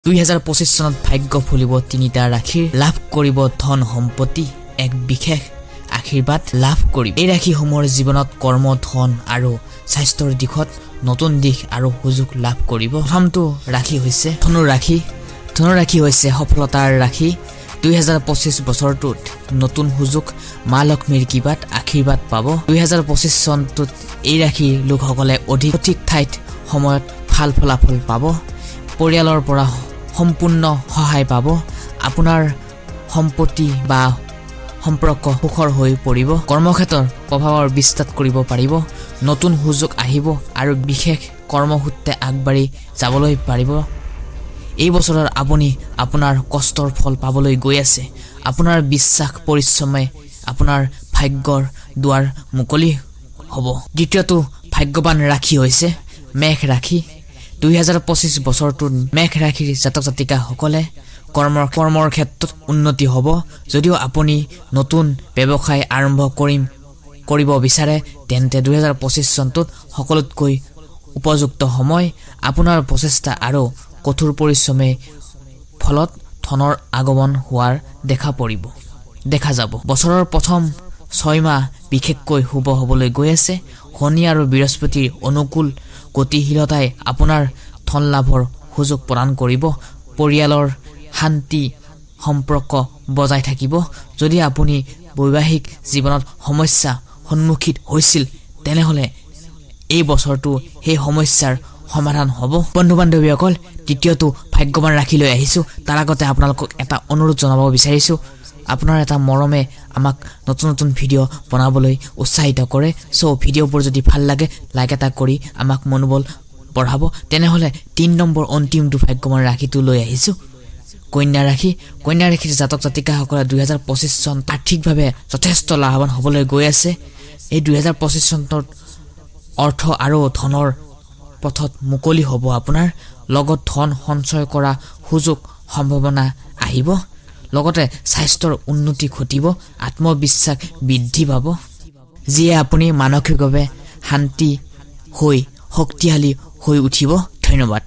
2025 চনত ভাগ্য ফুলিব তিনিটা ৰাশিৰ লাভ কৰিব ধন সম্পত্তি এক বিশেষ আশীৰ্বাদ লাভ কৰিব এই ৰাশিসমূহৰ জীৱনত কৰ্ম ধন আৰু স্বাস্থ্যৰ দিশত নতুন দিশ আৰু সুযোগ লাভ কৰিব প্ৰথমটো ৰাশি হৈছে ধনু ৰাশি হৈছে সফলতাৰ ৰাশি 2025 বছৰটোত নতুন সুযোগ মা লক্ষ্মীৰ কিবাত আশীৰ্বাদ পাব 2025 চনটোত এই ৰাশিৰ লোকসকলে অধিক ঠাইত সময়ত ভাল ফলাফল পাব পৰিয়ালৰ পৰা সম্পূৰ্ণ সহায় পাব আপোনাৰ সম্পত্তি বা সম্পৰ্ক সুখৰ হৈ পৰিব কৰ্মক্ষেত্ৰৰ প্ৰভাৱৰ বিস্তাৰ কৰিব পাৰিব নতুন সুযোগ আহিব আৰু বিশেষ কৰ্মসূত্ৰে আগবাঢ়ি যাবলৈ পাৰিব এই বছৰৰ আপুনি আপোনাৰ কষ্টৰ ফল পাবলৈ গৈ আছে আপোনাৰ বিশ্বাস পৰিশ্ৰমে আপোনাৰ ভাগ্যৰ দুৱাৰ মুকলি হ'ব দ্বিতীয়টো ভাগ্যৱান ৰাশি হৈছে মেঘ ৰাশি 2025 বছৰটোত মেঘ ৰাশিৰ জাতক জাতিকাসকলে কৰ্মৰ ক্ষেত্ৰত উন্নতি হ'ব যদিও আপুনি নতুন ব্যৱসায় আৰম্ভ কৰিব বিচাৰে তেন্তে 2025 চনটোত সকলোতকৈ উপযুক্ত সময় আপোনাৰ প্ৰচেষ্টা আৰু কঠোৰ পৰিশ্ৰমে ফলত ধনৰ আগমন হোৱাৰ দেখা যাব বছৰৰ প্ৰথম 6 মাহ বিশেষকৈ শুভ হ'বলৈ গৈ আছে শনি আৰু বৃহস্পতিৰ অনুকূল গতিশীলতাই আপোনাৰ ধন লাভৰ সুযোগ প্ৰদান কৰিব পৰিয়ালৰ শান্তি সম্পৰ্ক বজাই থাকিব যদি আপুনি বৈবাহিক জীৱনত সমস্যা সন্মুখীন হৈছিল তেনেহলে এই বছৰটো সেই সমস্যাৰ সমাধান হ'ব বন্ধু বান্ধৱীসকল দ্বিতীয়টো ভাগ্যৱান ৰাখিলৈ আহিছো তাৰ আগতে আপোনালোকক এটা অনুৰোধ জনাব বিচাৰিছো আপোনাৰ এটা মৰমে আমাক নতুন ভিডিঅ' বনাবলৈ উৎসাহিত কৰে সো ভিডিঅ'বোৰ যদি ভাল লাগে লাইক এটা কৰি আমাক মনোবল বঢ়াব তেনেহলে 3 নম্বৰ অন্তিমটো ভাগ্যৱান ৰাখিটো লৈ আহিছো কন্যা ৰাশিৰ জাতক জাতিকাসকলে 2025 চন আৰ্থিকভাৱে যথেষ্ট লাভৱান হ'বলৈ গৈ আছে এই 2025 চনত অৰ্থ আৰু ধনৰ পথত মুকলি হ'ব আপোনাৰ লগত ধন সঞ্চয় কৰা সুযোগ সম্ভাৱনা আহিব লগতে স্বাস্থ্যৰ উন্নতি ঘটিব আত্মবিশ্বাস বৃদ্ধি পাব যিয়ে আপুনি মানসিকভাৱে শান্তি হৈ শক্তিশালী হৈ উঠিব ধন্যবাদ